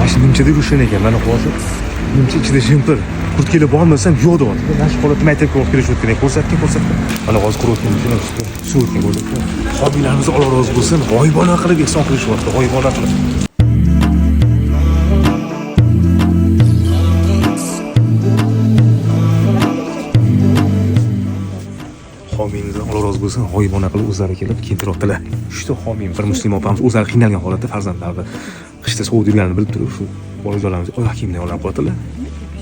mana shu nimchada yurishgan ekan. Mana hozir nimcha ichida jempir. Kurtkaga bormasam yo'q deyapti. Mana shu holatda maytga olib kelishayotgan ekan. Ko'rsatgan. Mana hozir qurayotgan mashina ustida suv o'tgan ko'rsatgan. Hobiylarimiz Alloh rozi bo'lsin. G'oyibona qilib ehson qilishyapti. G'oyibona qilib. Homiyimiz Alloh rozi bo'lsin, g'oyibona qilib o'zlari kelib keltiryaptilar. Uchta homiyim, bir muslim opamiz o'zlari qiynalgan holatda farzandlarni qishda sovib yurganini bilib turib, shu bolajonlarimiz oyoq kiyimdan olib qo'ydilar.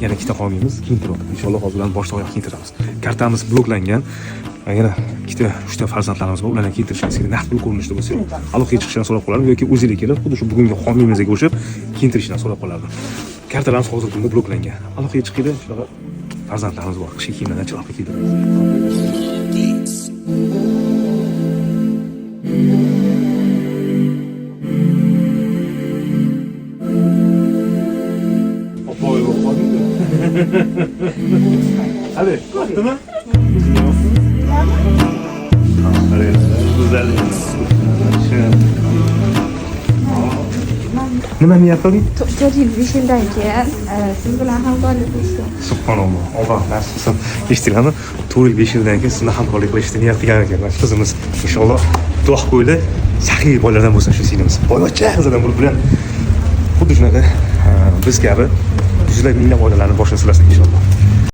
Yana ikkita homiyimiz kiyintiryapti. Inshaalloh hozirdan boshdan oyoq kiyintiramiz. Kartamiz bloklangan. Yana ikkita, uchta farzandlarimiz bor, ularni kiyintirishimiz naqd pul ko'rinishida bo'lsa, aloqaga chiqishini so'rab qolardim yoki o'zingizga kelib, xuddi shu bugungi homiyimizga o'xshab kiyintirishni so'rab qolardim. Kartalarimiz hozirgi kunda bloklangan. Aloqaga chiqida shunaqa farzandlarimiz bor. Qishki kiyimlardan chiroqli kiydiramiz. Hadi, değil mi? Güzel. Nima niyat qilding? 4-5 yildan keyin siz bilan hamkorlik qilishga. Subhanalloh. Alloh nasib qilsin. Eshitdinglarmi? 4-5 yildan keyin sizni hamkorlik qilishni niyat qilgan ekan. Qizimiz inshaalloh duo qo'ydi. Saxiy bolalardan bo'lsin shu singlimiz. Boyvachcha qizlardan bo'lib bilan xuddi shunaqa biz kabi yuzlab minglab oilalarni boshini silasin inshaalloh.